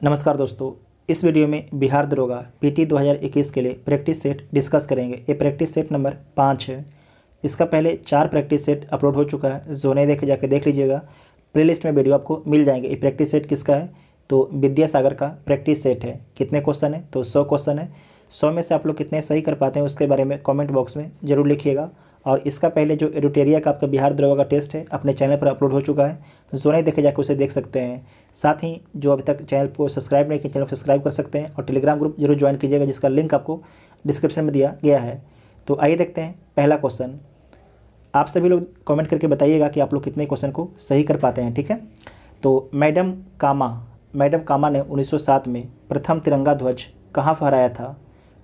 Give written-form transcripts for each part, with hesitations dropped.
नमस्कार दोस्तों, इस वीडियो में बिहार दरोगा पीटी 2021 के लिए प्रैक्टिस सेट डिस्कस करेंगे। ये प्रैक्टिस सेट नंबर 5 है। इसका पहले 4 प्रैक्टिस सेट अपलोड हो चुका है, जो नहीं देखे जाके देख लीजिएगा। प्लेलिस्ट में वीडियो आपको मिल जाएंगे। ये प्रैक्टिस सेट किसका है? तो विद्यासागर का प्रैक्टिस सेट है। कितने क्वेश्चन है? तो 100 क्वेश्चन है। 100 में से आप लोग कितने सही कर पाते हैं उसके बारे में कॉमेंट बॉक्स में जरूर लिखिएगा। और इसका पहले जो एडुटेरिया का आपका बिहार दरोगा का टेस्ट है अपने चैनल पर अपलोड हो चुका है, तो जो नहीं देखे जाके उसे देख सकते हैं। साथ ही जो अभी तक चैनल को सब्सक्राइब नहीं किया, चैनल को सब्सक्राइब कर सकते हैं और टेलीग्राम ग्रुप जरूर ज्वाइन कीजिएगा, जिसका लिंक आपको डिस्क्रिप्शन में दिया गया है। तो आइए देखते हैं पहला क्वेश्चन। आप सभी लोग कमेंट करके बताइएगा कि आप लोग कितने क्वेश्चन को सही कर पाते हैं, ठीक है। तो मैडम कामा ने 1907 में प्रथम तिरंगा ध्वज कहाँ फहराया था?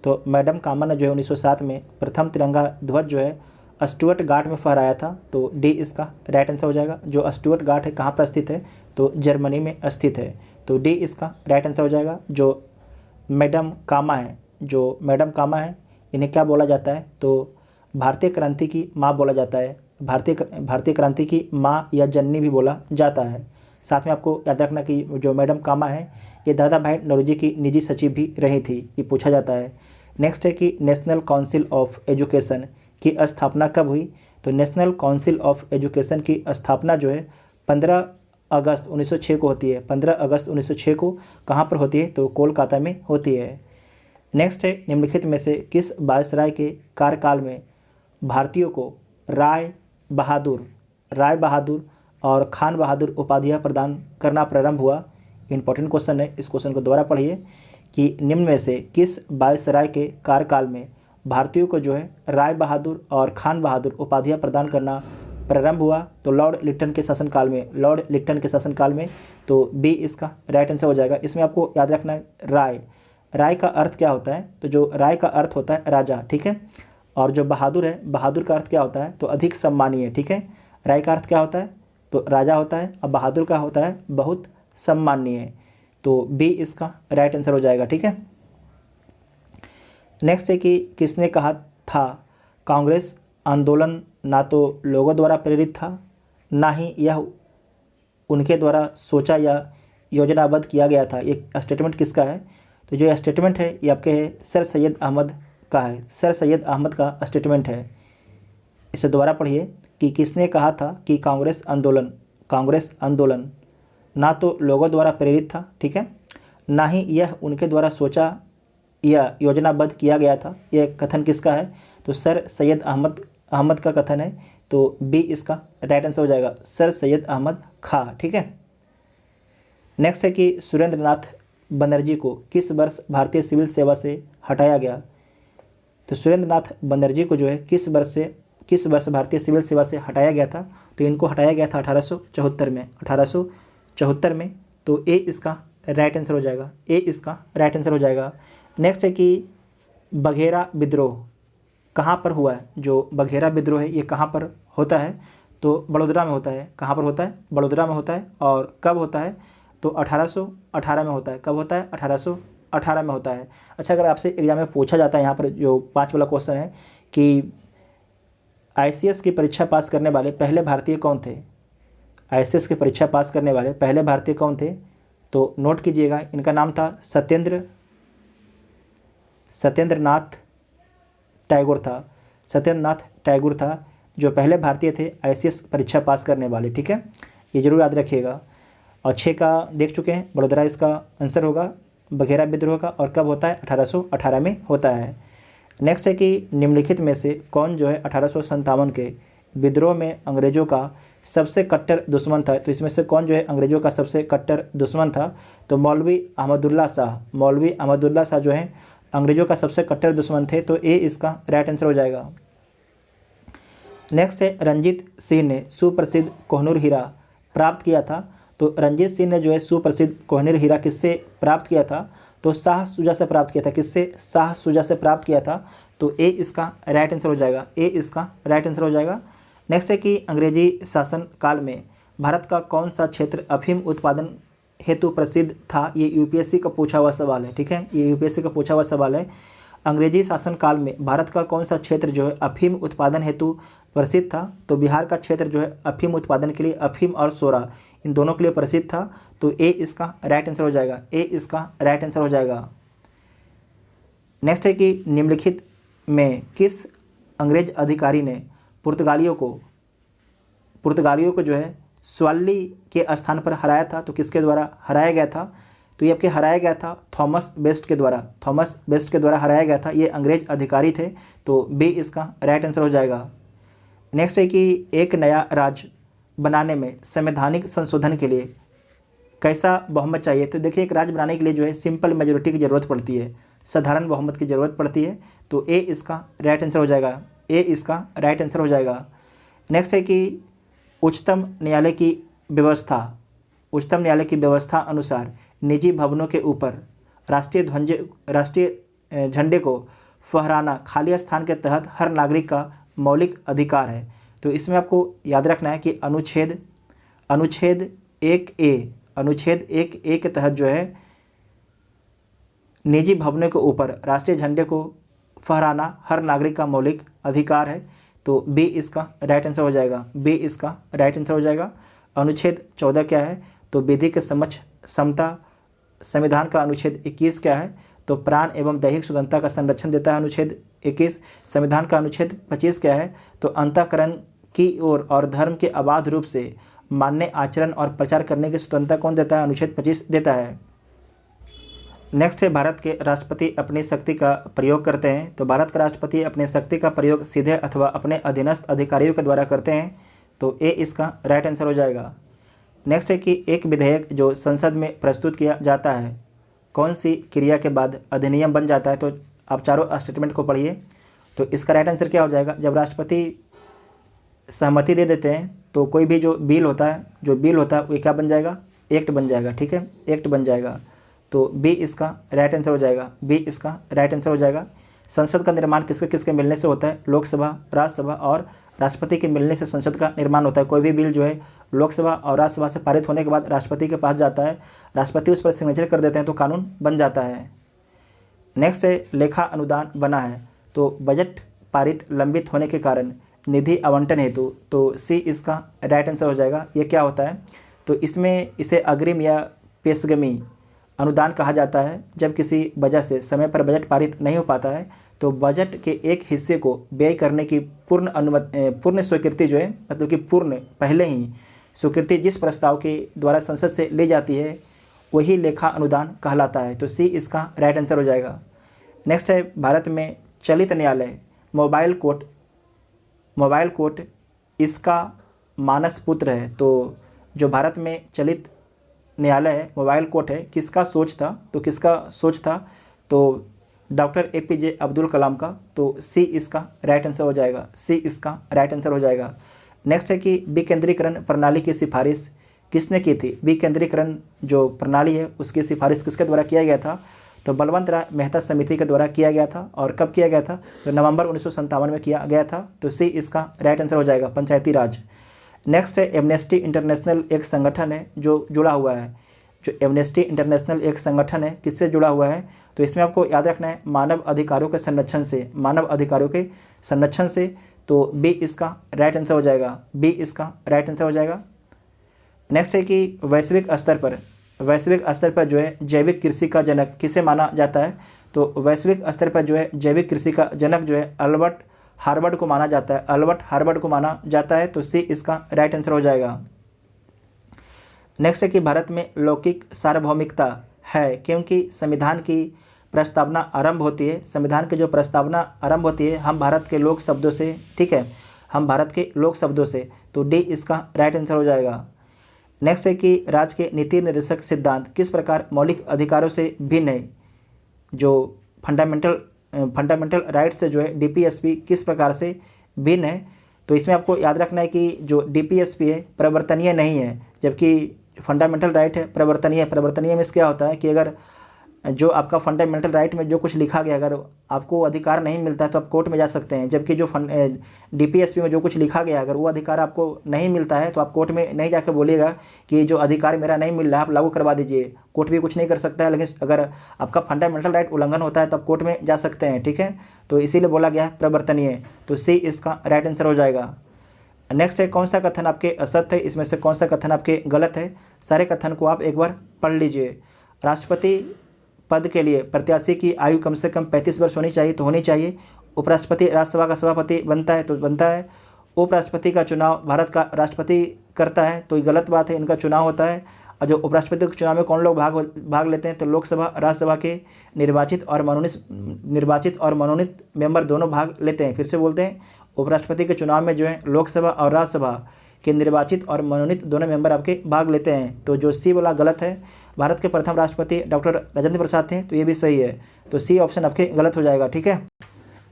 तो मैडम कामा ने जो है 1907 में प्रथम तिरंगा ध्वज जो है स्टुअर्ट घाट में फहराया था। तो डी इसका राइट आंसर हो जाएगा। जो स्टुअर्ट घाट है कहाँ पर स्थित है? तो जर्मनी में स्थित है। तो डी इसका राइट आंसर हो जाएगा। जो मैडम कामा है इन्हें क्या बोला जाता है? तो भारतीय क्रांति की माँ बोला जाता है। भारतीय क्रांति की माँ या जननी भी बोला जाता है। साथ में आपको याद रखना कि जो मैडम कामा है ये दादा भाई नौरोजी की निजी सचिव भी रही थी, ये पूछा जाता है। नेक्स्ट है कि नेशनल काउंसिल ऑफ एजुकेशन की स्थापना कब हुई? तो नेशनल काउंसिल ऑफ एजुकेशन की स्थापना जो है 15 अगस्त 1906 को होती है। 15 अगस्त 1906 को कहाँ पर होती है? तो कोलकाता में होती है। नेक्स्ट है निम्नलिखित में से किस वायसराय के कार्यकाल में भारतीयों को राय बहादुर और खान बहादुर उपाधियाँ प्रदान करना प्रारंभ हुआ? इंपॉर्टेंट क्वेश्चन है, इस क्वेश्चन को दोबारा पढ़िए कि निम्न में से किस वायसराय के कार्यकाल में भारतीयों को जो है राय बहादुर और खान बहादुर उपाधियाँ प्रदान करना प्रारंभ हुआ? तो लॉर्ड लिटन के शासनकाल में। तो बी इसका राइट आंसर हो जाएगा। इसमें आपको याद रखना है राय का अर्थ क्या होता है? तो जो राय का अर्थ होता है राजा, ठीक है। और जो बहादुर है, बहादुर का अर्थ क्या होता है? तो अधिक सम्मानीय, ठीक है। राय का अर्थ क्या होता है? तो राजा होता है। और बहादुर का होता है बहुत सम्मानीय। तो बी इसका राइट आंसर हो जाएगा, ठीक है। नेक्स्ट है कि किसने कहा था कांग्रेस आंदोलन ना तो लोगों द्वारा प्रेरित था, ना ही यह उनके द्वारा सोचा या योजनाबद्ध किया गया था। ये स्टेटमेंट किसका है? तो जो स्टेटमेंट है ये आपके है सर सैयद अहमद का है। सर सैयद अहमद का स्टेटमेंट है। इसे दोबारा पढ़िए कि किसने कहा था कि कांग्रेस आंदोलन ना तो लोगों द्वारा प्रेरित था, ठीक है, ना ही यह उनके द्वारा सोचा या योजनाबद्ध किया गया था। यह कथन किसका है? तो सर सैयद अहमद का कथन है। तो बी इसका राइट आंसर हो जाएगा, सर सैयद अहमद खां, ठीक है। नेक्स्ट है कि सुरेंद्र नाथ बनर्जी को किस वर्ष भारतीय सिविल सेवा से हटाया गया? तो सुरेंद्र नाथ बनर्जी को जो है किस वर्ष भारतीय सिविल सेवा से हटाया गया था? तो इनको हटाया गया था 1874 में। तो ए इसका राइट आंसर हो जाएगा। नेक्स्ट है कि बघेरा विद्रोह कहाँ पर हुआ है? जो बघेरा विद्रोह है ये कहाँ पर होता है? तो बड़ौदा में होता है। कहाँ पर होता है? बड़ौदा में होता है। और कब होता है? तो 1818 में होता है। कब होता है? 1818 में होता है। अच्छा, अगर आपसे एग्जाम में पूछा जाता है, यहाँ पर जो 5 वाला क्वेश्चन है कि ICS की परीक्षा पास करने वाले पहले भारतीय कौन थे? ICS की परीक्षा पास करने वाले पहले भारतीय कौन थे? तो नोट कीजिएगा, इनका नाम था सत्येंद्र नाथ टैगोर था जो पहले भारतीय थे ICS परीक्षा पास करने वाले, ठीक है। ये जरूर याद रखिएगा। और 6 का देख चुके हैं, बड़ोदरा इसका आंसर होगा बघेरा विद्रोह का। और कब होता है? 1818 में होता है। नेक्स्ट है कि निम्नलिखित में से कौन जो है 1857 के विद्रोह में अंग्रेजों का सबसे कट्टर दुश्मन था? तो इसमें से कौन जो है अंग्रेजों का सबसे कट्टर दुश्मन था? तो मौलवी अहमदुल्ला शाह जो है अंग्रेजों का सबसे कट्टर दुश्मन थे। तो ए इसका राइट आंसर हो जाएगा। नेक्स्ट है रंजीत सिंह ने सुप्रसिद्ध कोहिनूर हीरा प्राप्त किया था। तो रंजीत सिंह ने जो है सुप्रसिद्ध कोहिनूर हीरा किससे प्राप्त किया था? तो शाह शुजा से प्राप्त किया था। किससे? शाह शुजा से प्राप्त किया था। तो ए इसका राइट आंसर हो जाएगा। नेक्स्ट है कि अंग्रेजी शासन काल में भारत का कौन सा क्षेत्र अफीम उत्पादन हेतु प्रसिद्ध था? ये UPSC का पूछा हुआ सवाल है, ठीक है। ये UPSC का पूछा हुआ सवाल है। अंग्रेजी शासन काल में भारत का कौन सा क्षेत्र जो है अफीम उत्पादन हेतु प्रसिद्ध था? तो बिहार का क्षेत्र जो है अफीम उत्पादन के लिए अफीम और सोरा इन दोनों के लिए प्रसिद्ध था। तो ए इसका राइट आंसर हो जाएगा, ए इसका राइट आंसर हो जाएगा। नेक्स्ट है कि निम्नलिखित में किस अंग्रेज अधिकारी ने पुर्तगालियों को जो है स्वाली के स्थान पर हराया था? तो किसके द्वारा हराया गया था? तो ये आपके हराया गया था थॉमस बेस्ट के द्वारा हराया गया था। ये अंग्रेज अधिकारी थे। तो बी इसका राइट आंसर हो जाएगा। नेक्स्ट है कि एक नया राज्य बनाने में संवैधानिक संशोधन के लिए कैसा बहुमत चाहिए? तो देखिए, एक राज्य बनाने के लिए जो है सिंपल मेजोरिटी की ज़रूरत पड़ती है, साधारण बहुमत की ज़रूरत पड़ती है। तो ए इसका राइट आंसर हो जाएगा, ए इसका राइट आंसर हो जाएगा। नेक्स्ट है कि उच्चतम न्यायालय की व्यवस्था अनुसार निजी भवनों के ऊपर राष्ट्रीय झंडे को फहराना खाली स्थान के तहत हर नागरिक का मौलिक अधिकार है। तो इसमें आपको याद रखना है कि अनुच्छेद 1A के तहत जो है निजी भवनों के ऊपर राष्ट्रीय झंडे को फहराना हर नागरिक का मौलिक अधिकार है। तो बी इसका राइट आंसर हो जाएगा, बी इसका राइट आंसर हो जाएगा। अनुच्छेद 14 क्या है? तो विधि के समक्ष समता। संविधान का अनुच्छेद 21 क्या है? तो प्राण एवं दैहिक स्वतंत्रता का संरक्षण देता है अनुच्छेद 21। संविधान का अनुच्छेद 25 क्या है? तो अंतःकरण की ओर और धर्म के अबाध रूप से मानने, आचरण और प्रचार करने की स्वतंत्रता कौन देता है? अनुच्छेद 25 देता है। नेक्स्ट है, भारत के राष्ट्रपति अपनी शक्ति का प्रयोग करते हैं। तो भारत का राष्ट्रपति अपनी शक्ति का प्रयोग सीधे अथवा अपने अधीनस्थ अधिकारियों के द्वारा करते हैं। तो ए इसका राइट आंसर हो जाएगा। नेक्स्ट है कि एक विधेयक जो संसद में प्रस्तुत किया जाता है कौन सी क्रिया के बाद अधिनियम बन जाता है? तो आप चारों स्टेटमेंट को पढ़िए। तो इसका राइट आंसर क्या हो जाएगा? जब राष्ट्रपति सहमति दे देते हैं तो कोई भी जो बिल होता है वो क्या बन जाएगा? एक्ट बन जाएगा। ठीक है, एक्ट बन जाएगा। तो बी इसका राइट आंसर हो जाएगा, बी इसका राइट आंसर हो जाएगा। संसद का निर्माण किसके किसके मिलने से होता है? लोकसभा, राज्यसभा और राष्ट्रपति के मिलने से संसद का निर्माण होता है। कोई भी बिल जो है लोकसभा और राज्यसभा से पारित होने के बाद राष्ट्रपति के पास जाता है, राष्ट्रपति उस पर सिग्नेचर कर देते हैं तो कानून बन जाता है। नेक्स्ट है, लेखा अनुदान बना है तो बजट पारित लंबित होने के कारण निधि आवंटन हेतु। तो सी इसका राइट आंसर हो जाएगा। ये क्या होता है? तो इसमें इसे अग्रिम या पेशगमी अनुदान कहा जाता है। जब किसी वजह से समय पर बजट पारित नहीं हो पाता है तो बजट के एक हिस्से को व्यय करने की पूर्ण स्वीकृति जो है, मतलब कि पूर्ण पहले ही स्वीकृति जिस प्रस्ताव के द्वारा संसद से ली जाती है वही लेखा अनुदान कहलाता है। तो सी इसका राइट आंसर हो जाएगा। नेक्स्ट है, भारत में चलित न्यायालय मोबाइल कोर्ट इसका मानस पुत्र है। तो जो भारत में चलित न्यायालय है, मोबाइल कोर्ट है, किसका सोच था? तो किसका सोच था? तो डॉक्टर APJ अब्दुल कलाम का। तो सी इसका राइट आंसर हो जाएगा, सी इसका राइट आंसर हो जाएगा। नेक्स्ट है कि विकेंद्रीकरण प्रणाली की सिफारिश किसने की थी? विकेंद्रीकरण जो प्रणाली है उसकी सिफारिश किसके द्वारा किया गया था? तो बलवंत राय मेहता समिति के द्वारा किया गया था। और कब किया गया था? तो नवंबर 1957 में किया गया था। तो सी इसका राइट आंसर हो जाएगा, पंचायती राज। नेक्स्ट है, एमनेस्टी इंटरनेशनल एक संगठन है जो जुड़ा हुआ है। जो एमनेस्टी इंटरनेशनल एक संगठन है किससे जुड़ा हुआ है? तो इसमें आपको याद रखना है मानव अधिकारों के संरक्षण से। तो बी इसका राइट आंसर हो जाएगा, बी इसका राइट आंसर हो जाएगा। नेक्स्ट है कि वैश्विक स्तर पर जो है जैविक कृषि का जनक किसे माना जाता है? तो वैश्विक स्तर पर जो है जैविक कृषि का जनक जो है अल्बर्ट हार्वर्ड को माना जाता है। तो सी इसका राइट आंसर हो जाएगा। नेक्स्ट है कि भारत में लौकिक सार्वभौमिकता है क्योंकि संविधान की प्रस्तावना आरंभ होती है। संविधान की जो प्रस्तावना आरंभ होती है हम भारत के लोक शब्दों से। ठीक है, हम भारत के लोक शब्दों से। तो डी इसका राइट आंसर हो जाएगा। नेक्स्ट है कि राज्य के नीति निर्देशक सिद्धांत किस प्रकार मौलिक अधिकारों से भिन्न है? जो फंडामेंटल राइट से जो है DPSP किस प्रकार से भिन्न है? तो इसमें आपको याद रखना है कि जो DPSP है परिवर्तनीय नहीं है, जबकि फंडामेंटल राइट है परिवर्तनीय। परिवर्तनीय में क्या होता है कि अगर जो आपका फंडामेंटल राइट में जो कुछ लिखा गया अगर आपको अधिकार नहीं मिलता है तो आप कोर्ट में जा सकते हैं, जबकि जो DPSP में जो कुछ लिखा गया अगर वो अधिकार आपको नहीं मिलता है तो आप कोर्ट में नहीं जाकर बोलिएगा कि जो अधिकार मेरा नहीं मिल रहा है आप लागू करवा दीजिए। कोर्ट भी कुछ नहीं कर सकता है, लेकिन अगर आपका फंडामेंटल राइट उल्लंघन होता है तो आप कोर्ट में जा सकते हैं। ठीक है, तो इसीलिए बोला गया है प्रवर्तनीय। तो सी इसका राइट आंसर हो जाएगा। नेक्स्ट है कौन सा कथन आपके असत्य है, इसमें से कौन सा कथन आपके गलत है। सारे कथन को आप एक बार पढ़ लीजिए। राष्ट्रपति पद के लिए प्रत्याशी की आयु कम से कम 35 वर्ष होनी चाहिए, तो होनी चाहिए। उपराष्ट्रपति राज्यसभा का सभापति बनता है, तो बनता है। उपराष्ट्रपति का चुनाव भारत का राष्ट्रपति करता है, तो ये गलत बात है, इनका चुनाव होता है। और जो उपराष्ट्रपति के चुनाव में कौन लोग भाग लेते हैं, तो लोकसभा राज्यसभा के निर्वाचित और मनोनीत मेंबर दोनों भाग लेते हैं। फिर से बोलते हैं, उपराष्ट्रपति के चुनाव में जो है लोकसभा और राज्यसभा के निर्वाचित और मनोनीत दोनों मेंबर आपके भाग लेते हैं। तो जो सी वाला गलत है। भारत के प्रथम राष्ट्रपति डॉक्टर राजेंद्र प्रसाद थे, तो ये भी सही है। तो सी ऑप्शन आपके गलत हो जाएगा, ठीक है।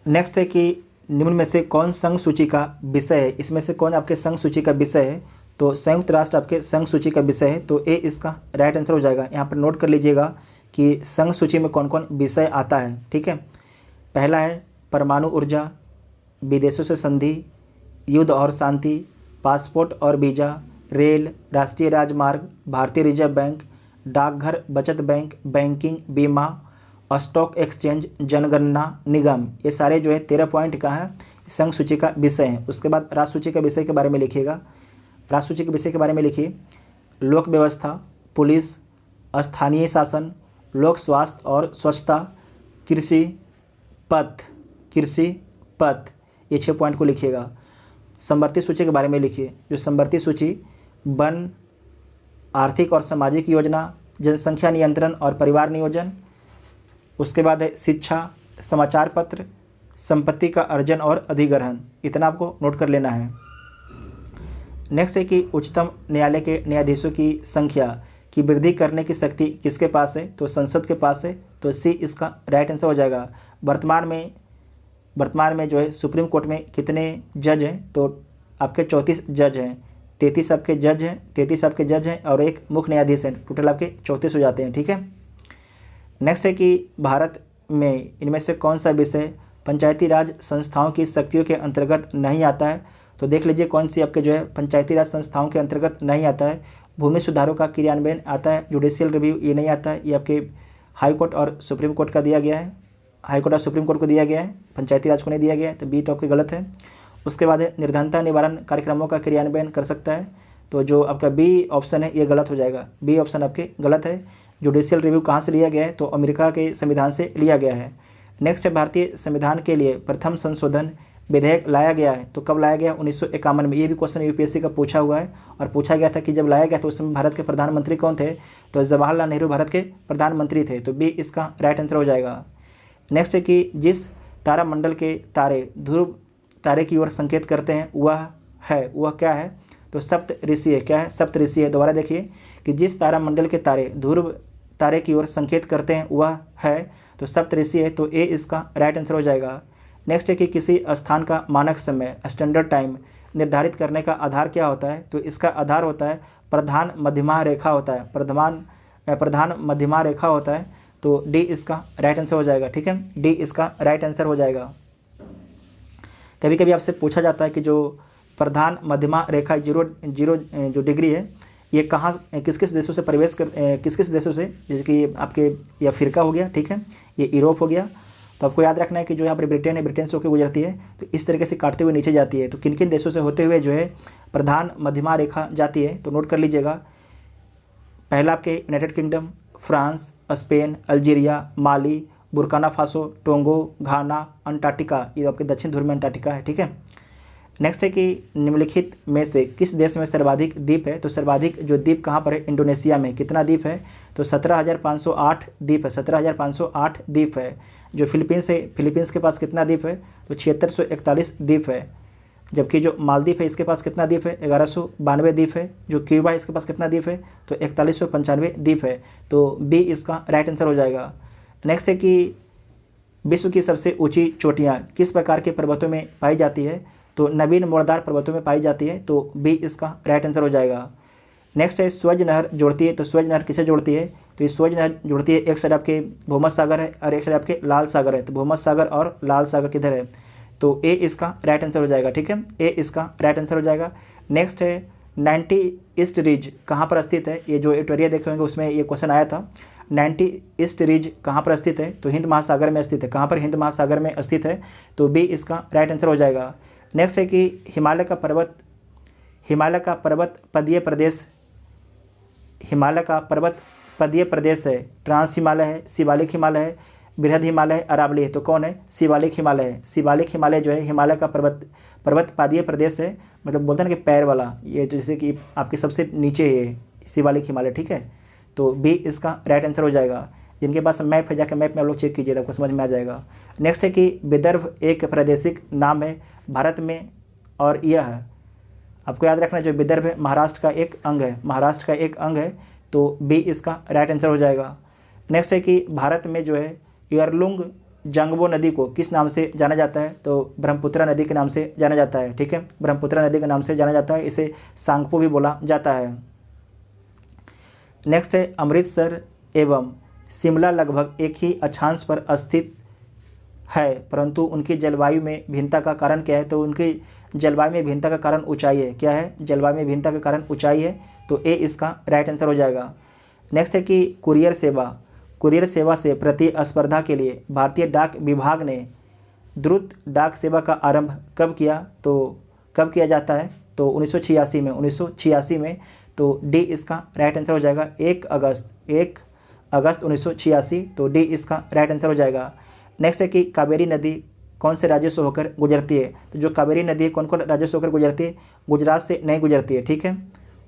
नेक्स्ट है कि निम्न में से कौन संघ सूची का विषय है, इसमें से कौन आपके संघ सूची का विषय है। तो संयुक्त राष्ट्र आपके संघ सूची का विषय है, तो ए इसका राइट आंसर हो जाएगा। यहाँ पर नोट कर लीजिएगा कि संघ सूची में कौन कौन विषय आता है, ठीक है। पहला है परमाणु ऊर्जा, विदेशों से संधि, युद्ध और शांति, पासपोर्ट और वीज़ा, रेल, राष्ट्रीय राजमार्ग, भारतीय रिजर्व बैंक, डाकघर, बचत बैंक, बैंकिंग, बीमा, स्टॉक एक्सचेंज, जनगणना, निगम। ये सारे जो है 13 पॉइंट का है, संघ सूची का विषय है। उसके बाद राष्ट्र सूची के विषय के बारे में लिखिएगा। राष्ट्र सूची के विषय के बारे में लिखिए, लोक व्यवस्था, पुलिस, स्थानीय शासन, लोक स्वास्थ्य और स्वच्छता, कृषि पथ, ये 6 पॉइंट को लिखिएगा। समवर्ती सूची के बारे में लिखिए, जो समवर्ती सूची वन, आर्थिक और सामाजिक योजना, जनसंख्या नियंत्रण और परिवार नियोजन। उसके बाद है शिक्षा, समाचार पत्र, संपत्ति का अर्जन और अधिग्रहण। इतना आपको नोट कर लेना है। नेक्स्ट है कि उच्चतम न्यायालय के न्यायाधीशों की संख्या की वृद्धि करने की शक्ति किसके पास है, तो संसद के पास है, तो सी इसका राइट आंसर हो जाएगा। वर्तमान में जो है सुप्रीम कोर्ट में कितने जज हैं, तो आपके 34 जज हैं, 33 आपके जज हैं और एक मुख्य न्यायाधीश हैं, टोटल आपके 34 हो जाते हैं, ठीक है। नेक्स्ट है कि भारत में इनमें से कौन सा विषय पंचायती राज संस्थाओं की शक्तियों के अंतर्गत नहीं आता है, तो देख लीजिए कौन सी आपके जो है पंचायती राज संस्थाओं के अंतर्गत नहीं आता है। भूमि सुधारों का क्रियान्वयन आता है, जुडिशियल रिव्यू ये नहीं आता है, ये आपके हाई कोर्ट और सुप्रीम कोर्ट का दिया गया है, हाई कोर्ट और सुप्रीम कोर्ट को दिया गया है, पंचायती राज को नहीं दिया गया है, तो बी तो आपके गलत है। उसके बाद है निर्धनता निवारण कार्यक्रमों का क्रियान्वयन कर सकता है, तो जो आपका बी ऑप्शन है ये गलत हो जाएगा, बी ऑप्शन आपके गलत है। जुडिशियल रिव्यू कहाँ से लिया गया है, तो अमेरिका के संविधान से लिया गया है। नेक्स्ट है भारतीय संविधान के लिए प्रथम संशोधन विधेयक लाया गया है, तो कब लाया गया, 1951 में। ये भी क्वेश्चन यूपीएससी का पूछा हुआ है और पूछा गया था कि जब लाया गया तो उस समय भारत के प्रधानमंत्री कौन थे, तो जवाहरलाल नेहरू भारत के प्रधानमंत्री थे, तो बी इसका राइट आंसर हो जाएगा। नेक्स्ट है कि जिस तारामंडल के तारे ध्रुव तारे की ओर संकेत करते हैं वह क्या है, तो सप्त ऋषि है। क्या है, सप्त ऋषि है। दोबारा देखिए कि जिस तारामंडल के तारे ध्रुव तारे की ओर संकेत करते हैं वह है, तो सप्त ऋषि है, तो ए इसका राइट आंसर हो जाएगा। नेक्स्ट है कि किसी स्थान का मानक समय स्टैंडर्ड टाइम निर्धारित करने का आधार क्या होता है, तो इसका आधार होता है प्रधान मध्यमा रेखा होता है, प्रधान मध्यमा रेखा होता है, तो डी इसका राइट आंसर हो जाएगा, ठीक है, डी इसका राइट आंसर हो जाएगा। कभी कभी आपसे पूछा जाता है कि जो प्रधान मध्यमा रेखा जीरो जो डिग्री है ये कहाँ किस किस देशों से प्रवेश कर किस किस देशों से, जैसे कि आपके ये अफ्रीका हो गया, ठीक है, ये यूरोप हो गया, तो आपको याद रखना है कि जो यहाँ पर ब्रिटेन है, ब्रिटेन से होकर गुजरती है, तो इस तरीके से काटते हुए नीचे जाती है, तो किन किन देशों से होते हुए जो है प्रधान मध्यमा रेखा जाती है, तो नोट कर लीजिएगा। पहला आपके United Kingdom, France, Spain, Algeria, Mali, Burkina Faso, Togo, Ghana, Antarctica, ये आपके दक्षिण ध्रुव में अंटार्कटिका है, ठीक है। नेक्स्ट है कि निम्नलिखित में से किस देश में सर्वाधिक द्वीप है, तो सर्वाधिक जो द्वीप कहाँ पर है, इंडोनेशिया में। कितना द्वीप है, तो 17,508 द्वीप है, 17,508 द्वीप है। जो फिलीपींस है, फिलीपींस के पास कितना द्वीप है, तो 7641 द्वीप है। जबकि जो मालदीव है इसके पास कितना द्वीप है, 1192 द्वीप है। जो क्यूबा है इसके पास कितना द्वीप है, तो 4195 द्वीप है, तो बी इसका राइट आंसर हो जाएगा। नेक्स्ट है कि विश्व की सबसे ऊंची चोटियाँ किस प्रकार के पर्वतों में पाई जाती है, तो नवीन मोड़दार पर्वतों में पाई जाती है, तो बी इसका राइट आंसर हो जाएगा। नेक्स्ट है स्वज नहर जोड़ती है, तो स्वज नहर किसे जोड़ती है, तो ये स्वज नहर जोड़ती है, एक साइड आपके भूमध्य सागर है और एक साइड आपके लाल सागर है, तो भूमध्य सागर और लाल सागर किधर है, तो ए इसका राइट आंसर हो जाएगा, ठीक है, ए इसका राइट आंसर हो जाएगा। नेक्स्ट है 90 ईस्ट रिज कहाँ पर स्थित है, ये जो ट्यूटोरियल देखे होंगे उसमें ये क्वेश्चन आया था। 90 ईस्ट रिज कहाँ पर स्थित है, तो हिंद महासागर में स्थित है। कहाँ पर, हिंद महासागर में स्थित है, तो बी इसका राइट आंसर हो जाएगा। नेक्स्ट है कि हिमालय का पर्वत हिमालय का पर्वत पदीय प्रदेश, हिमालय का पर्वत पदीय प्रदेश है। ट्रांस हिमालय है, शिवालिक हिमालय है, बृहद हिमालय है, अरावली है। तो कौन है? शिवालिक हिमालय है। शिवालिक हिमालय जो है हिमालय का पर्वत पादीय प्रदेश है, मतलब बोलते हैं ना कि पैर वाला, ये तो जैसे कि आपके सबसे नीचे है शिवालिक हिमालय, ठीक है। तो बी इसका राइट आंसर हो जाएगा। जिनके पास मैप है जाकर मैप में आप लोग चेक कीजिए, आपको समझ में आ जाएगा। नेक्स्ट है कि विदर्भ एक प्रादेशिक नाम है भारत में, और यह है, आपको याद रखना है जो विदर्भ है महाराष्ट्र का एक अंग है, महाराष्ट्र का एक अंग है। तो बी इसका राइट आंसर हो जाएगा। नेक्स्ट है कि भारत में जो है यरलुंग जंगबो नदी को किस नाम से जाना जाता है? तो ब्रह्मपुत्रा नदी के नाम से जाना जाता है, ठीक है। ब्रह्मपुत्रा नदी के नाम से जाना जाता है, इसे सांगपो भी बोला जाता है। नेक्स्ट है अमृतसर एवं शिमला लगभग एक ही अक्षांश पर स्थित है, परंतु उनकी जलवायु में भिन्नता का कारण क्या है? तो उनकी जलवायु में भिन्नता का कारण ऊंचाई है। क्या है? जलवायु में भिन्नता का कारण ऊंचाई है। तो ए इसका राइट आंसर हो जाएगा। नेक्स्ट है कि कुरियर सेवा, कुरियर सेवा से प्रतिस्पर्धा के लिए भारतीय डाक विभाग ने द्रुत डाक सेवा का आरंभ कब किया? तो कब किया जाता है? तो 1986 में, 1986 में। तो डी इसका राइट आंसर हो जाएगा। 1 अगस्त 1986। तो डी इसका राइट आंसर हो जाएगा। नेक्स्ट है कि कावेरी नदी कौन से राज्य से होकर गुजरती है? तो जो कावेरी नदी है कौन कौन राज्य से होकर गुजरती है? गुजरात से नहीं गुजरती है, ठीक है।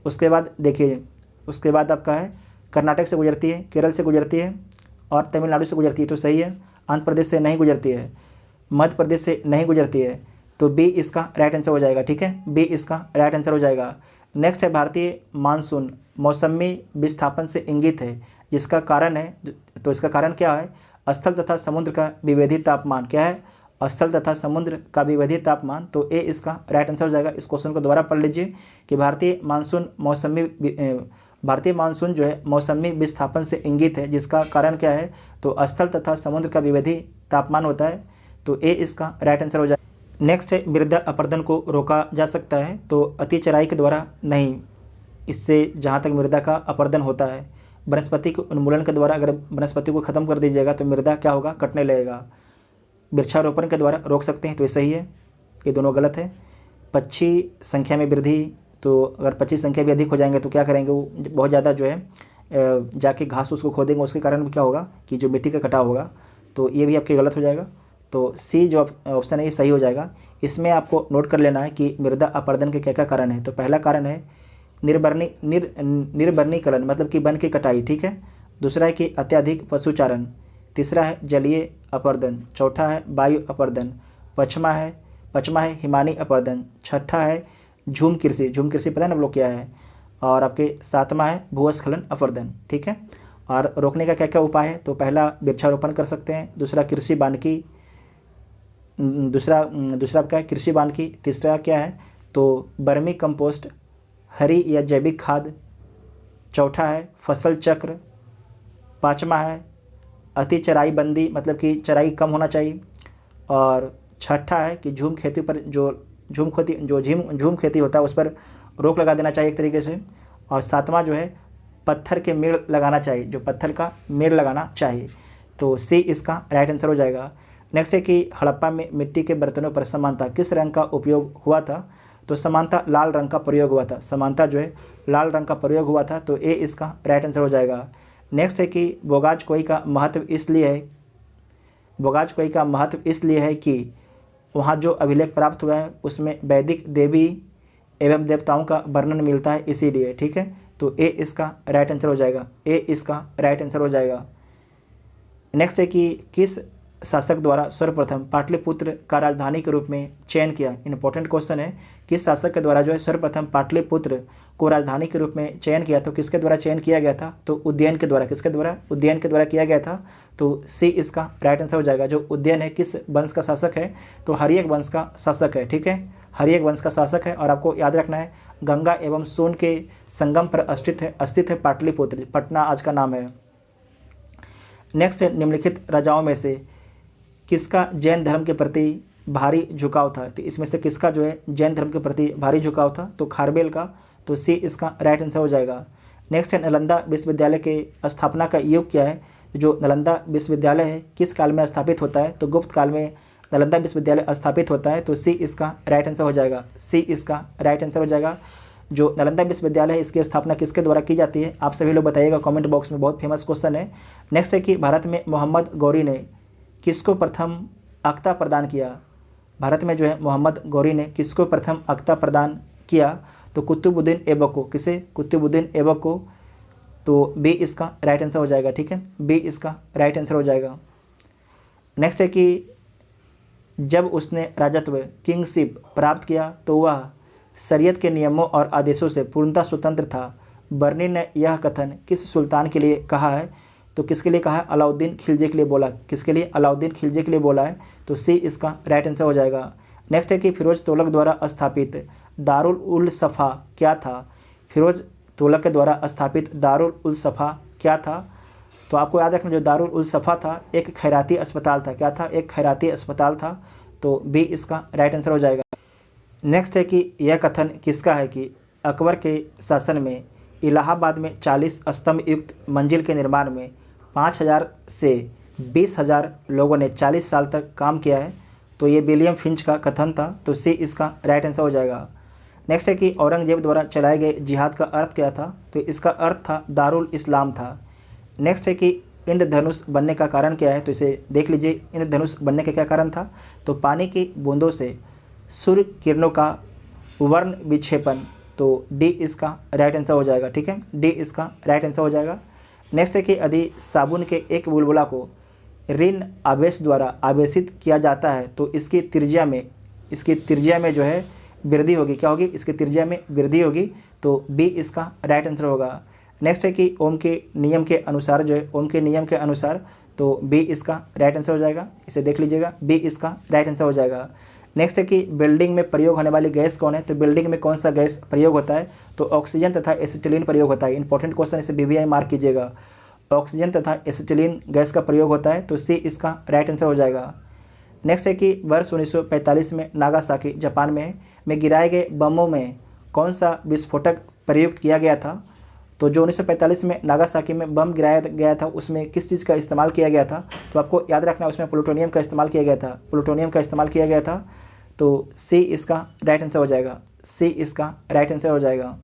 उसके बाद देखिए, उसके बाद आपका है कर्नाटक से गुजरती है, केरल से गुजरती है और तमिलनाडु से गुजरती है, तो सही है। आंध्र प्रदेश से नहीं गुजरती है, मध्य प्रदेश से नहीं गुजरती है। तो बी इसका राइट आंसर हो जाएगा, ठीक है। बी इसका राइट आंसर हो जाएगा। नेक्स्ट है भारतीय मानसून मौसमी विस्थापन से इंगित है, जिसका कारण है, तो इसका कारण क्या है? स्थल तथा समुद्र का विभेदित तापमान। क्या है? स्थल तथा समुद्र का विभेदित तापमान। तो ए इसका राइट आंसर हो जाएगा। इस क्वेश्चन को दोबारा पढ़ लीजिए कि भारतीय मानसून जो है मौसमी विस्थापन से इंगित है, जिसका कारण क्या है? तो स्थल तथा समुद्र का विभेदित तापमान होता है। तो ए इसका राइट आंसर हो जाएगा। नेक्स्ट है मृदा अपरदन को रोका जा सकता है, तो अति चराई के द्वारा नहीं, इससे जहाँ तक मृदा का अपरदन होता है। वनस्पति के उन्मूलन के द्वारा अगर वनस्पति को ख़त्म कर दीजिएगा तो मृदा क्या होगा? कटने लगेगा। वृक्षारोपण के द्वारा रोक सकते हैं, तो ये सही है। ये दोनों गलत है। पक्षी संख्या में वृद्धि, तो अगर पक्षी संख्या भी अधिक हो जाएंगे तो क्या करेंगे? वो बहुत ज़्यादा जो है जाके घास उसको खोदेंगे, उसके कारण क्या होगा कि जो मिट्टी का कटाव होगा। तो ये भी आपके गलत हो जाएगा। तो सी जो ऑप्शन है ये सही हो जाएगा। इसमें आपको नोट कर लेना है कि मृदा अपरदन के क्या क्या कारण है। तो पहला कारण है निर्वनीकरण, मतलब कि वन की कटाई, ठीक है। दूसरा है कि अत्यधिक पशुचारण। तीसरा है जलीय अपरदन। चौथा है वायु अपरदन। पाँचवा है हिमानी अपरदन। छठा है झूम कृषि पता है ना आप लोग क्या है। और आपके सातवां है भूस्खलन अपरदन, ठीक है। और रोकने का क्या क्या उपाय है? तो पहला वृक्षारोपण कर सकते हैं, दूसरा कृषि वानिकी, दूसरा आपका है कृषि वानिकी। तीसरा क्या है? तो वर्मी कंपोस्ट, हरी या जैविक खाद। चौथा है फसल चक्र। पाँचवा है अति चराई बंदी, मतलब कि चराई कम होना चाहिए। और छठा है कि झूम खेती पर झूम खेती होता है उस पर रोक लगा देना चाहिए एक तरीके से। और सातवां जो है पत्थर के मेड़ लगाना चाहिए, जो पत्थर का मेड़ लगाना चाहिए। तो सी इसका राइट आंसर हो जाएगा। नेक्स्ट है कि हड़प्पा में मिट्टी के बर्तनों पर समानता किस रंग का उपयोग हुआ था? तो समानता लाल रंग का प्रयोग हुआ था। समानता जो है लाल रंग का प्रयोग हुआ था। तो ए इसका राइट आंसर हो जाएगा। नेक्स्ट है कि बोगाज कोई का महत्व इसलिए है कि वहाँ जो अभिलेख प्राप्त हुआ है उसमें वैदिक देवी एवं देवताओं का वर्णन मिलता है, इसीलिए, ठीक है। तो ए इसका राइट आंसर हो जाएगा। ए इसका राइट आंसर हो जाएगा। नेक्स्ट है कि किस शासक द्वारा सर्वप्रथम पाटलिपुत्र का राजधानी के रूप में चयन किया? इंपॉर्टेंट क्वेश्चन है। किस शासक के द्वारा जो है सर्वप्रथम पाटलिपुत्र को राजधानी के रूप में चयन किया? तो किसके द्वारा चयन किया गया था? तो उदयन के द्वारा। किसके द्वारा? उदयन के द्वारा किया गया था। तो सी इसका राइट आंसर हो जाएगा। जो उदयन है किस वंश का शासक है? तो हर्यक वंश का शासक है, ठीक है। हर्यक वंश का शासक है। और आपको याद रखना है गंगा एवं सोन के संगम पर स्थित है पाटलिपुत्र, पटना आज का नाम है। नेक्स्ट है निम्नलिखित राजाओं में से किसका जैन धर्म के प्रति भारी झुकाव था? तो इसमें से किसका जो है जैन धर्म के प्रति भारी झुकाव था? तो खारबेल का। तो सी इसका राइट आंसर हो जाएगा। नेक्स्ट है नालंदा विश्वविद्यालय के स्थापना का युग क्या है? जो नालंदा विश्वविद्यालय है किस काल में स्थापित होता है? तो गुप्त काल में नालंदा विश्वविद्यालय स्थापित होता है। तो सी इसका राइट आंसर हो जाएगा। सी इसका राइट आंसर हो जाएगा। जो नालंदा विश्वविद्यालय है इसकी स्थापना किसके द्वारा की जाती है? आप सभी लोग बताइएगा कमेंट बॉक्स में, बहुत फेमस क्वेश्चन है। नेक्स्ट है कि भारत में मोहम्मद गौरी ने किसको प्रथम अक्ता प्रदान किया? भारत में जो है मोहम्मद गौरी ने किसको प्रथम अक्ता प्रदान किया? तो कुतुबुद्दीन ऐबक को। किसे? कुतुबुद्दीन ऐबक को। तो बी इसका राइट आंसर हो जाएगा, ठीक है, बी इसका राइट आंसर हो जाएगा। नेक्स्ट है कि जब उसने राजत्व किंगशिप प्राप्त किया तो वह शरीयत के नियमों और आदेशों से पूर्णतः स्वतंत्र था। बर्नी ने यह कथन किस सुल्तान के लिए कहा है? तो किसके लिए कहा है? अलाउद्दीन खिलजी के लिए बोला। किसके लिए? अलाउद्दीन खिलजी के लिए बोला है। तो सी इसका राइट आंसर हो जाएगा। नेक्स्ट है कि फिरोज तुगलक द्वारा स्थापित दारुल उल सफ़ा क्या था? फिरोज तुगलक के द्वारा स्थापित दारुल उल सफ़ा क्या था? तो आपको याद रखना, जो दारुल उल सफ़ा था एक खैराती अस्पताल था। क्या था? एक खैराती अस्पताल था। तो बी इसका राइट आंसर हो जाएगा। नेक्स्ट है कि यह कथन किसका है कि अकबर के शासन में इलाहाबाद में 40 स्तंभ युक्त मंजिल के निर्माण में 5000 से 20,000 लोगों ने 40 साल तक काम किया है? तो ये विलियम फिंच का कथन था। तो सी इसका राइट आंसर हो जाएगा। नेक्स्ट है कि औरंगजेब द्वारा चलाए गए जिहाद का अर्थ क्या था? तो इसका अर्थ था दारुल इस्लाम था। नेक्स्ट है कि इंद्रधनुष बनने का कारण क्या है? तो इसे देख लीजिए, इंद्रधनुष बनने का क्या कारण था? तो पानी की बूंदों से सूर्य किरणों का वर्ण विक्षेपण। तो डी इसका राइट आंसर हो जाएगा, ठीक है, डी इसका राइट आंसर हो जाएगा। नेक्स्ट है कि यदि साबुन के एक बुलबुला को ऋण आवेश द्वारा आवेशित किया जाता है तो इसकी त्रिज्या में जो है वृद्धि होगी। क्या होगी? इसकी त्रिज्या में वृद्धि होगी। तो बी इसका राइट आंसर होगा। नेक्स्ट है कि ओम के नियम के अनुसार जो है, ओम के नियम के अनुसार, तो बी इसका राइट आंसर हो जाएगा। इसे देख लीजिएगा, बी इसका राइट आंसर हो जाएगा। नेक्स्ट है कि बिल्डिंग में प्रयोग होने वाली गैस कौन है? तो बिल्डिंग में कौन सा गैस प्रयोग होता है? तो ऑक्सीजन तथा एसिटिलीन प्रयोग होता है। इंपॉर्टेंट क्वेश्चन, इसे BBI मार्क कीजिएगा। ऑक्सीजन तथा एसिटिलीन गैस का प्रयोग होता है। तो सी इसका राइट आंसर हो जाएगा। नेक्स्ट है कि वर्ष 1945 में नागासाकी जापान में गिराए गए बमों में कौन सा विस्फोटक प्रयुक्त किया गया था? तो जो 1945 में नागासाकी में बम गिराया गया था उसमें किस चीज़ का इस्तेमाल किया गया था? तो आपको याद रखना, उसमें प्लूटोनियम का इस्तेमाल किया गया था। प्लूटोनियम का इस्तेमाल किया गया था। तो सी इसका राइट आंसर हो जाएगा, सी इसका राइट आंसर हो जाएगा।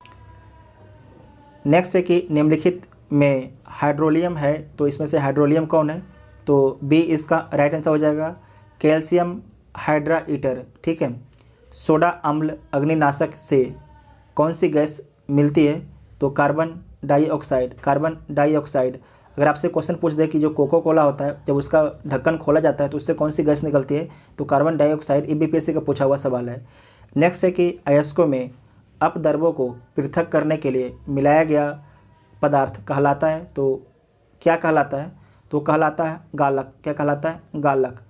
नेक्स्ट है कि निम्नलिखित में हाइड्रोलियम है, तो इसमें से हाइड्रोलियम कौन है? तो बी इसका राइट आंसर हो जाएगा। कैल्शियम हाइड्राईटर, ठीक है। सोडा अम्ल अग्निनाशक से कौन सी गैस मिलती है? तो कार्बन डाइऑक्साइड, कार्बन डाइऑक्साइड। अगर आपसे क्वेश्चन पूछ दे कि जो कोको कोला होता है जब उसका ढक्कन खोला जाता है तो उससे कौन सी गैस निकलती है? तो कार्बन डाइऑक्साइड। BPSC का पूछा हुआ सवाल है। नेक्स्ट है कि अयस्कों में अपद्रव्यों को पृथक करने के लिए मिलाया गया पदार्थ कहलाता है। तो क्या कहलाता है? तो कहलाता है गालक। क्या कहलाता है? गालक।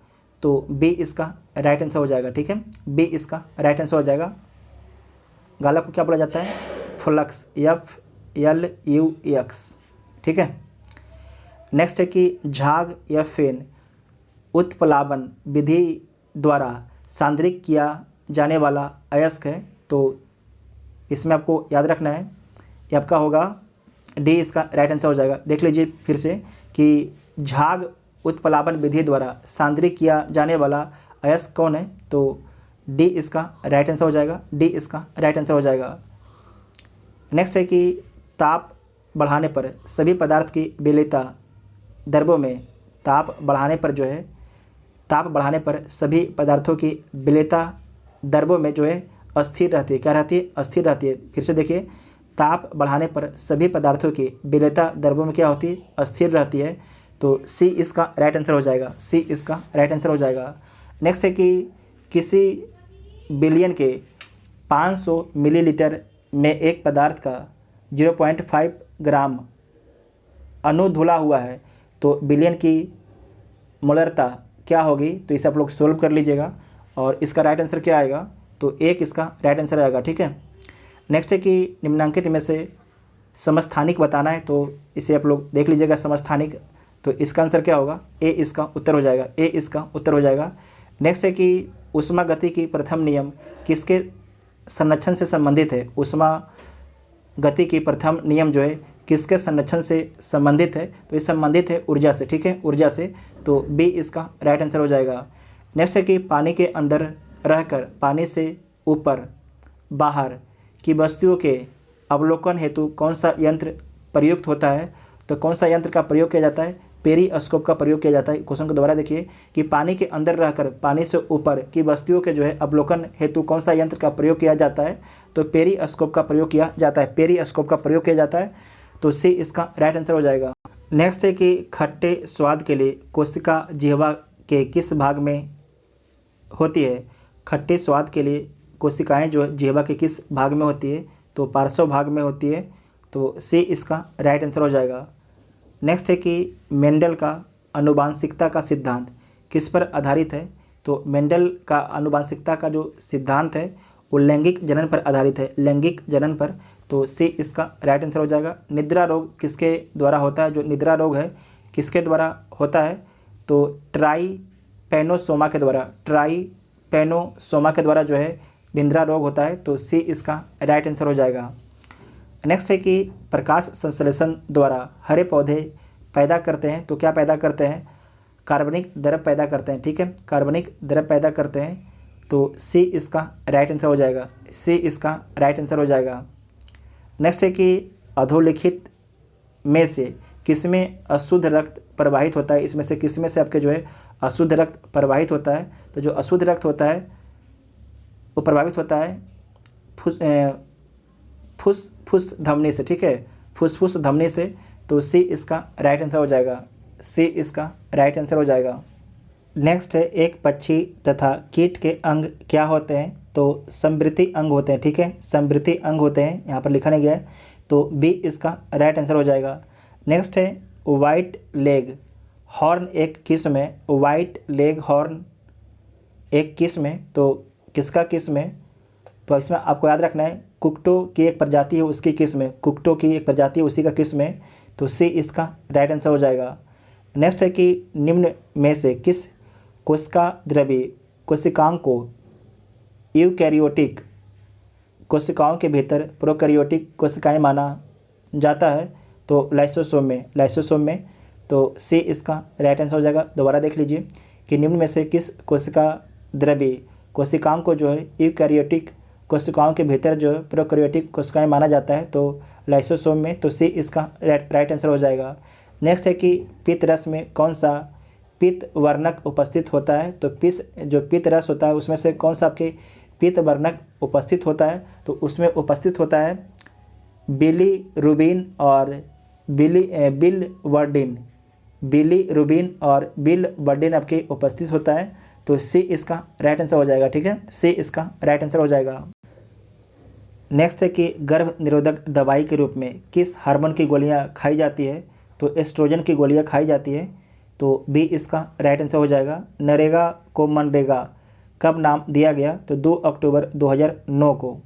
तो बी इसका राइट आंसर हो जाएगा, ठीक है, बी इसका राइट आंसर हो जाएगा। गालक को क्या बोला जाता है? फ्लक्स, FLUX, ठीक है। नेक्स्ट है कि झाग या फेन उत्प्लावन विधि द्वारा सांद्रिक किया जाने वाला अयस्क है। तो इसमें आपको याद रखना है, ये आपका होगा डी इसका राइट आंसर हो जाएगा। देख लीजिए फिर से कि झाग उत्प्लावन विधि द्वारा सांद्रिक किया जाने वाला अयस्क कौन है? तो डी इसका राइट आंसर हो जाएगा, डी इसका राइट आंसर हो जाएगा। नेक्स्ट है कि ताप बढ़ाने पर सभी पदार्थ की विलेयता द्रव्यों में ताप बढ़ाने पर जो है, ताप बढ़ाने पर सभी पदार्थों की विलेयता द्रव्यों में जो है अस्थिर रहती है। क्या रहती है? अस्थिर रहती है। फिर से देखिए, ताप बढ़ाने पर सभी पदार्थों की विलेयता द्रव्यों में क्या होती है? अस्थिर रहती है। तो सी इसका राइट आंसर हो जाएगा, सी इसका राइट आंसर हो जाएगा। नेक्स्ट है कि किसी बिलियन के 500 मिलीलीटर में एक पदार्थ का 0.5 ग्राम अणु धुला हुआ है तो बिलियन की मोलरता क्या होगी? तो इसे आप लोग सोल्व कर लीजिएगा और इसका राइट आंसर क्या आएगा? तो एक इसका राइट आंसर आएगा, ठीक है। नेक्स्ट है कि निम्नांकित में से समस्थानिक बताना है, तो इसे आप लोग देख लीजिएगा समस्थानिक। तो इसका आंसर क्या होगा? ए इसका उत्तर हो जाएगा, ए इसका उत्तर हो जाएगा। नेक्स्ट है कि ऊष्मा गति की प्रथम नियम किसके संरक्षण से संबंधित है? ऊष्मा गति की प्रथम नियम जो है किसके संरक्षण से संबंधित है? तो ये संबंधित है ऊर्जा से, ठीक है, ऊर्जा से। तो बी इसका राइट आंसर हो जाएगा। नेक्स्ट है कि पानी के अंदर रहकर पानी से ऊपर बाहर कि वस्तुओं के अवलोकन हेतु कौन सा यंत्र प्रयुक्त होता है, तो कौन सा यंत्र का प्रयोग किया जाता है, पेरिस्कोप का प्रयोग किया जाता है। क्वेश्चन को दोबारा देखिए कि पानी के अंदर रहकर पानी से ऊपर की वस्तुओं के जो है अवलोकन हेतु कौन सा यंत्र का प्रयोग किया जाता है, तो पेरिस्कोप का प्रयोग किया जाता है, पेरिस्कोप का प्रयोग किया जाता है। तो सी इसका राइट आंसर हो जाएगा। नेक्स्ट है कि खट्टे स्वाद के लिए कोशिका जिह्वा के किस भाग में होती है। खट्टे स्वाद के लिए कोशिकाएं जो है जिह्वा के किस भाग में होती है, तो पार्श्व भाग में होती है। तो सी इसका राइट आंसर हो जाएगा। नेक्स्ट है कि मेंडल का आनुवांशिकता का सिद्धांत किस पर आधारित है, तो मेंडल का आनुवांशिकता का जो सिद्धांत है वो लैंगिक जनन पर आधारित है, लैंगिक जनन पर। तो सी इसका राइट आंसर हो जाएगा। निद्रा रोग किसके द्वारा होता है, जो निद्रा रोग है किसके द्वारा होता है, तो ट्राइपैनोसोमा के द्वारा, ट्राइपैनोसोमा के द्वारा जो है निद्रा रोग होता है। तो सी इसका राइट आंसर हो जाएगा। नेक्स्ट है कि प्रकाश संश्लेषण द्वारा हरे पौधे पैदा करते हैं, तो क्या पैदा करते हैं, कार्बनिक द्रव पैदा करते हैं। ठीक है, कार्बनिक द्रव पैदा करते हैं। तो सी इसका राइट आंसर हो जाएगा, सी इसका राइट आंसर हो जाएगा। नेक्स्ट है कि अधोलिखित में से किसमें अशुद्ध रक्त प्रवाहित होता है, इसमें से किसमें से आपके जो है अशुद्ध रक्त प्रवाहित होता है। तो जो अशुद्ध रक्त होता है वो प्रभावित होता है फुस धमनी से। ठीक है, फुसफुस धमनी से। तो सी इसका राइट आंसर हो जाएगा, सी इसका राइट आंसर हो जाएगा। नेक्स्ट है एक पक्षी तथा कीट के अंग क्या होते हैं, तो समृद्धि अंग होते हैं। ठीक है, समृद्धि अंग होते हैं, यहाँ पर लिखा नहीं गया है। तो बी इसका राइट आंसर हो जाएगा। नेक्स्ट है वाइट लेग हॉर्न एक किस्म है, वाइट लेग हॉर्न एक किस्म है। तो किसका किस्म है, तो इसमें आपको याद रखना है कुक्टो की एक प्रजाति है उसकी किस्म है, कुक्टो की एक प्रजाति है उसी का किस्म है। तो सी इसका राइट आंसर हो जाएगा। नेक्स्ट है कि निम्न में से किस कोशिका द्रव्य कोशिकाओं को यूकैरियोटिक कोशिकाओं के भीतर प्रोकैरियोटिक कोशिकाएं माना जाता है, तो लाइसोसोम में। तो सी इसका राइट आंसर हो जाएगा। दोबारा देख लीजिए कि निम्न में से किस कोशिका द्रव्य कोशिकाओं को जो है यूकैरियोटिक कोशिकाओं के भीतर जो है प्रोकैरियोटिक कोशिकाएं माना जाता है, तो लाइसोसोम में। तो सी इसका राइट आंसर हो जाएगा। नेक्स्ट है कि पित्त रस में कौन सा पित्त वर्णक उपस्थित होता है, तो जो पित्त रस होता है उसमें से कौन सा आपके पित्त वर्णक उपस्थित होता है, तो उसमें उपस्थित होता है बिलीरुबिन और बिलवर्डिन, बिलीरुबिन और बिलवर्डिन आपके उपस्थित होता है। तो सी इसका राइट आंसर हो जाएगा। ठीक है, सी इसका राइट आंसर हो जाएगा। नेक्स्ट है कि गर्भ निरोधक दवाई के रूप में किस हार्मोन की गोलियां खाई जाती है, तो एस्ट्रोजन की गोलियां खाई जाती है। तो बी इसका राइट आंसर हो जाएगा। नरेगा को मनरेगा कब नाम दिया गया, तो 2 अक्टूबर 2009 को।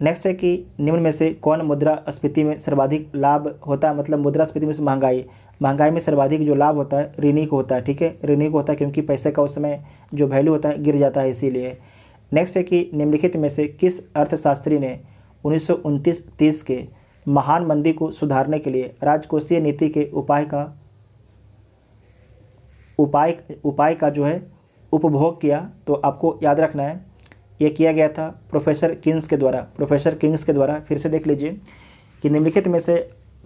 नेक्स्ट है कि निम्न में से कौन मुद्रास्फीति में सर्वाधिक लाभ होता है, मतलब मुद्रास्फीति में से महंगाई में सर्वाधिक जो लाभ होता है ऋणी को होता है। ठीक है, ऋणी को होता है क्योंकि पैसे का उस समय जो वैल्यू होता है गिर जाता है इसीलिए। नेक्स्ट है कि निम्नलिखित में से किस अर्थशास्त्री ने 1929-30 के महान मंदी को सुधारने के लिए राजकोषीय नीति के उपाय का जो है उपभोग किया, तो आपको याद रखना है ये किया गया था प्रोफेसर किंग्स के द्वारा। फिर से देख लीजिए कि निम्नलिखित में से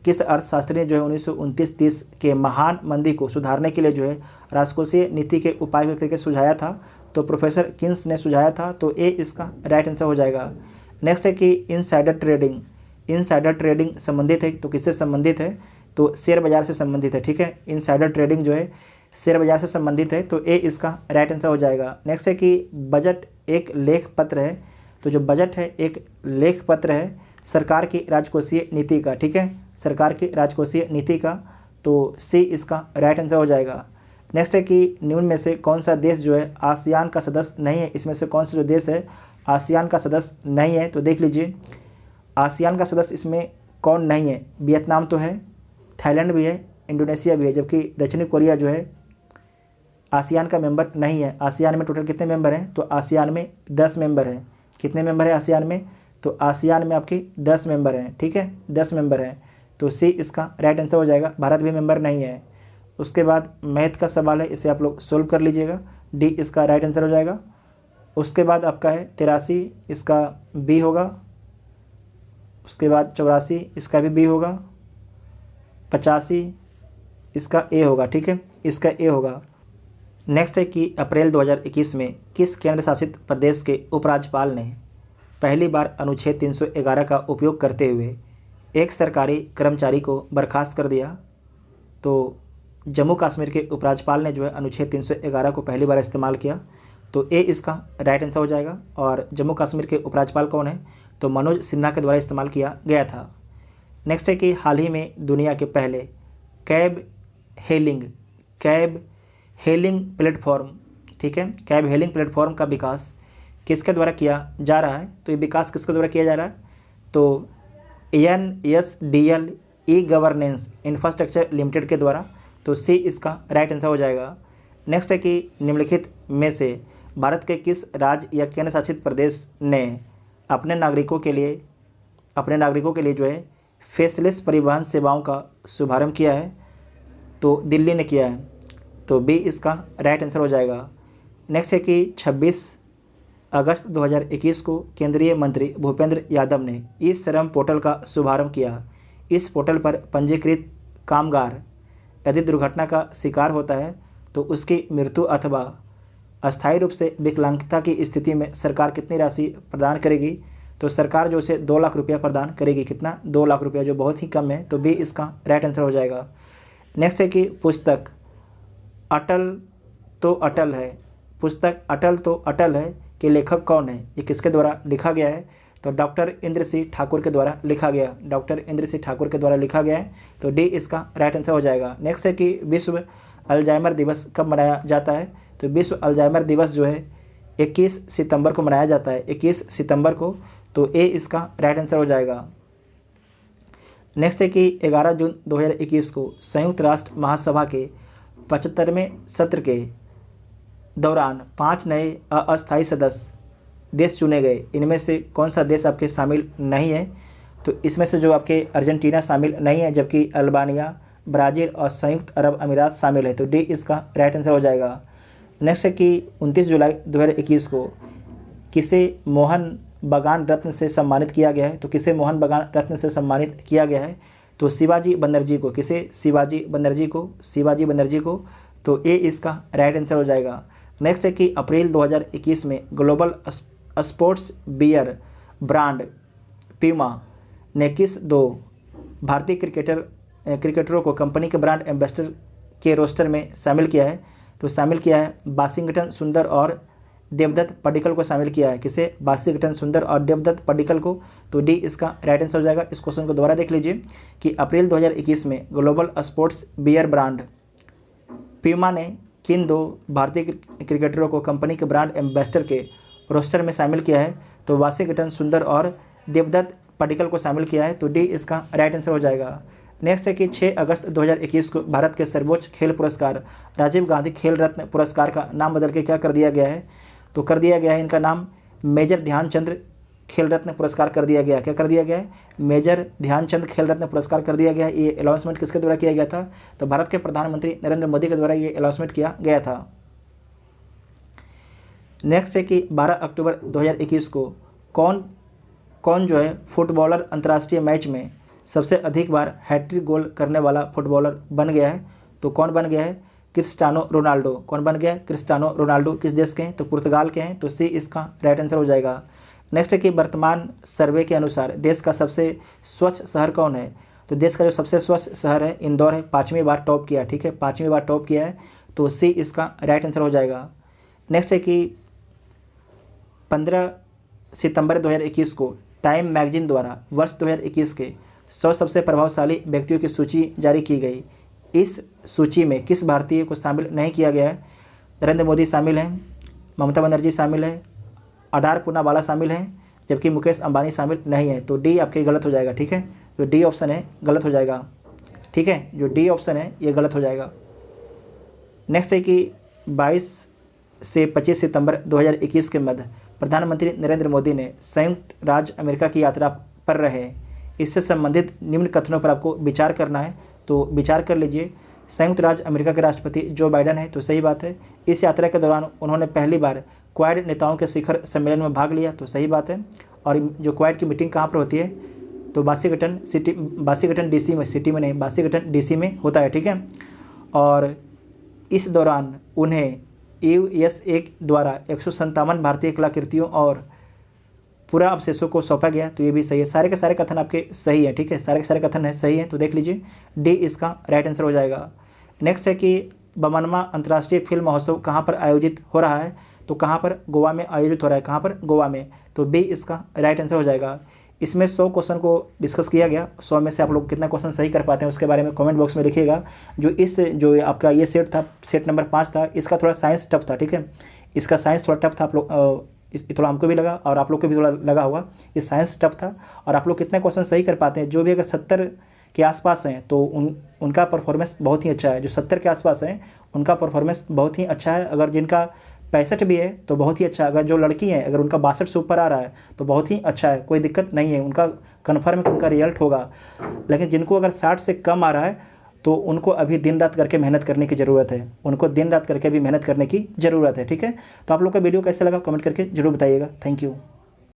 किस अर्थशास्त्री ने जो है 1929-30 के महान मंदी को सुधारने के लिए जो है राजकोषीय नीति के उपाय करके सुझाया था, तो प्रोफेसर किंग्स ने सुझाया था। तो ए इसका राइट आंसर हो जाएगा। नेक्स्ट है कि इनसाइडर ट्रेडिंग संबंधित है, तो किससे संबंधित है, तो शेयर बाजार से संबंधित है। ठीक है, इनसाइडर ट्रेडिंग जो है शेयर बाजार से संबंधित है। तो ए इसका राइट आंसर हो जाएगा। नेक्स्ट है कि बजट एक लेख पत्र है, तो जो बजट है एक लेख पत्र है सरकार की राजकोषीय नीति का। ठीक है, सरकार की राजकोषीय नीति का। तो सी इसका राइट आंसर हो जाएगा। नेक्स्ट है कि निम्न में से कौन सा देश जो है आसियान का सदस्य नहीं है, इसमें से कौन सा जो देश है आसियान का सदस्य नहीं है, तो देख लीजिए आसियान का सदस्य इसमें कौन नहीं है। वियतनाम तो है, थाईलैंड भी है, इंडोनेशिया भी है, जबकि दक्षिणी कोरिया जो है आसियान का मेंबर नहीं है। आसियान में टोटल कितने मेंबर हैं, तो आसियान में 10 मेंबर हैं। कितने मेंबर हैं आसियान में, तो आसियान में आपके 10 मेंबर हैं। ठीक है, 10 मेंबर हैं। तो सी इसका राइट आंसर हो जाएगा। भारत भी मेंबर नहीं है। उसके बाद मैथ का सवाल है, इसे आप लोग सोल्व कर लीजिएगा। डी इसका राइट आंसर हो जाएगा। उसके बाद आपका है 83, इसका बी होगा। उसके बाद 84 इसका भी बी होगा, 85 इसका ए होगा, ठीक है, इसका ए होगा। नेक्स्ट है कि अप्रैल 2021 में किस केंद्र शासित प्रदेश के उपराज्यपाल ने पहली बार अनुच्छेद 311 का उपयोग करते हुए एक सरकारी कर्मचारी को बर्खास्त कर दिया? तो जम्मू कश्मीर के उपराज्यपाल ने जो है अनुच्छेद 311 को पहली बार इस्तेमाल किया, तो ए इसका राइट आंसर हो जाएगा। और जम्मू कश्मीर के उपराज्यपाल कौन है? तो मनोज सिन्हा के द्वारा इस्तेमाल किया गया था। नेक्स्ट है कि हाल ही में दुनिया के पहले कैब हेलिंग प्लेटफॉर्म, ठीक है, कैब हेलिंग प्लेटफॉर्म का विकास किसके द्वारा किया जा रहा है? तो ये विकास किसके द्वारा किया जा रहा है? तो NSDL e governance infrastructure limited के द्वारा, तो सी इसका राइट आंसर हो जाएगा। नेक्स्ट है कि निम्नलिखित में से भारत के किस राज्य या केंद्र शासित प्रदेश ने अपने नागरिकों के लिए जो है फेसलेस परिवहन सेवाओं का शुभारंभ किया है? तो दिल्ली ने किया है, तो बी इसका राइट आंसर हो जाएगा। नेक्स्ट है कि 26 अगस्त 2021 को केंद्रीय मंत्री भूपेंद्र यादव ने ई श्रम पोर्टल का शुभारंभ किया। इस पोर्टल पर पंजीकृत कामगार यदि दुर्घटना का शिकार होता है तो उसकी मृत्यु अथवा अस्थायी रूप से विकलांगता की स्थिति में सरकार कितनी राशि प्रदान करेगी? तो सरकार जो उसे 2 लाख रुपया प्रदान करेगी। कितना? 2 लाख रुपया, जो बहुत ही कम है, तो बी इसका राइट आंसर हो जाएगा। नेक्स्ट है कि पुस्तक अटल तो अटल है के लेखक कौन है? ये किसके द्वारा लिखा गया है? तो डॉक्टर इंद्र सिंह ठाकुर के द्वारा लिखा गया है, तो डी इसका राइट आंसर हो जाएगा। नेक्स्ट है कि विश्व अल्जाइमर दिवस कब मनाया जाता है? तो विश्व अल्जाइमर दिवस जो है 21 सितंबर को मनाया जाता है, 21 सितंबर को, तो ए इसका राइट आंसर हो जाएगा। नेक्स्ट है कि 11 जून 2021 को संयुक्त राष्ट्र महासभा के 75वें सत्र के दौरान 5 नए अस्थायी सदस्य देश चुने गए। इनमें से कौन सा देश आपके शामिल नहीं है? तो इसमें से जो आपके अर्जेंटीना शामिल नहीं है, जबकि अल्बानिया, ब्राज़ील और संयुक्त अरब अमीरात शामिल है, तो डी इसका राइट आंसर हो जाएगा। नेक्स्ट है कि 29 जुलाई 2021 को किसे मोहन बागान रत्न से सम्मानित किया गया है? तो किसे मोहन बागान रत्न से सम्मानित किया गया है? तो शिवाजी बनर्जी को। किसे? शिवाजी बनर्जी को, तो ए इसका राइट आंसर हो जाएगा। नेक्स्ट है कि अप्रैल 2021 में global sportswear brand Puma ने किस 2 भारतीय क्रिकेटरों को कंपनी के ब्रांड एम्बेसडर के रोस्टर में शामिल किया है? तो शामिल किया है वाशिंगटन सुंदर और देवदत्त पडिक्कल को शामिल किया है। किसे? वाशिंगटन सुंदर और देवदत्त पडिक्कल को, तो डी इसका राइट आंसर हो जाएगा। इस क्वेश्चन को दोबारा देख लीजिए कि अप्रैल 2021 में global sportswear brand Puma ने किन 2 भारतीय क्रिकेटरों को कंपनी के ब्रांड एम्बेसडर के रोस्टर में शामिल किया है? तो वाशिंगटन सुंदर और देवदत्त पडिक्कल को शामिल किया है, तो डी इसका राइट आंसर हो जाएगा। नेक्स्ट है कि 6 अगस्त 2021 को भारत के सर्वोच्च खेल पुरस्कार राजीव गांधी खेल रत्न पुरस्कार का नाम बदल के क्या कर दिया गया है? तो कर दिया गया है इनका नाम मेजर ध्यानचंद खेल रत्न पुरस्कार कर दिया गया। क्या कर दिया गया है? मेजर ध्यानचंद खेल रत्न पुरस्कार कर दिया गया है। ये अनाउंसमेंट किसके द्वारा किया गया था? तो भारत के प्रधानमंत्री नरेंद्र मोदी के द्वारा ये अनाउंसमेंट किया गया था। नेक्स्ट है कि 12 अक्टूबर 2021 को कौन जो है फुटबॉलर अंतर्राष्ट्रीय मैच में सबसे अधिक बार हैट्रिक गोल करने वाला फुटबॉलर बन गया है? तो कौन बन गया है? Cristiano Ronaldo. कौन बन गया है? Cristiano Ronaldo. किस देश के हैं? तो पुर्तगाल के हैं, तो सी इसका राइट आंसर हो जाएगा। नेक्स्ट है कि वर्तमान सर्वे के अनुसार देश का सबसे स्वच्छ शहर कौन है? तो देश का जो सबसे स्वच्छ शहर है इंदौर है, 5वीं बार टॉप किया, ठीक है, 5वीं बार टॉप किया है, तो सी इसका राइट आंसर हो जाएगा। नेक्स्ट है कि 15 सितंबर 2021 को टाइम मैगजीन द्वारा वर्ष 2021 के 100 सबसे प्रभावशाली व्यक्तियों की सूची जारी की गई। इस सूची में किस भारतीय को शामिल नहीं किया गया है? नरेंद्र मोदी शामिल हैं, ममता बनर्जी शामिल है, अडार पूनावाला शामिल हैं, जबकि मुकेश अंबानी शामिल नहीं है, तो डी आपके गलत हो जाएगा, ठीक है, जो डी ऑप्शन है गलत हो जाएगा, ठीक है, जो डी ऑप्शन है ये गलत हो जाएगा। नेक्स्ट है कि 22 से 25 सितंबर 2021 के मध्य प्रधानमंत्री नरेंद्र मोदी ने संयुक्त राज्य अमेरिका की यात्रा पर रहे। इससे संबंधित निम्न कथनों पर आपको विचार करना है, तो विचार कर लीजिए। संयुक्त राज्य अमेरिका के राष्ट्रपति जो बाइडन है, तो सही बात है। इस यात्रा के दौरान उन्होंने पहली बार क्वाड नेताओं के शिखर सम्मेलन में भाग लिया, तो सही बात है। और जो क्वाड की मीटिंग कहाँ पर होती है? तो बासीघाटन डीसी में, सिटी में नहीं, बासीघाटन डीसी में होता है, ठीक है। और इस दौरान उन्हें USA द्वारा 157 भारतीय कलाकृतियों और पूरा अवशेषों को सौंपा गया। तो ये भी सही है, सारे के सारे कथन आपके सही है, ठीक है, सारे के सारे कथन है सही है। तो देख लीजिए डी इसका राइट आंसर हो जाएगा। नेक्स्ट है कि बमनमा अंतर्राष्ट्रीय फिल्म महोत्सव कहाँ पर आयोजित हो रहा है, तो कहाँ पर, गोवा में आयोजित हो रहा है, कहाँ पर, गोवा में। तो बी इसका राइट आंसर हो जाएगा। इसमें 100 क्वेश्चन को डिस्कस किया गया, 100 में से आप लोग कितना क्वेश्चन सही कर पाते हैं उसके बारे में कमेंट बॉक्स में लिखिएगा। जो आपका ये सेट था, सेट नंबर 5 था, इसका थोड़ा साइंस टफ था, ठीक है, इसका साइंस थोड़ा टफ था। आप लोग थोड़ा हमको भी लगा और आप लोग को भी थोड़ा लगा होगा, ये साइंस टफ था। और आप लोग कितने क्वेश्चन सही कर पाते हैं, जो भी अगर 70 के आसपास हैं तो उनका परफॉर्मेंस बहुत ही अच्छा है। जो 70 के आसपास हैं उनका परफॉर्मेंस बहुत ही अच्छा है। अगर जिनका 65 भी है तो बहुत ही अच्छा। अगर जो लड़की हैं अगर उनका 62 से ऊपर आ रहा है तो बहुत ही अच्छा है, कोई दिक्कत नहीं है, उनका कन्फर्म उनका रिजल्ट होगा। लेकिन जिनको अगर 60 से कम आ रहा है तो उनको अभी दिन रात करके मेहनत करने की ज़रूरत है, उनको दिन रात करके भी मेहनत करने की ज़रूरत है, ठीक है। तो आप लोग का वीडियो कैसे लगा कमेंट करके जरूर बताइएगा। Thank you.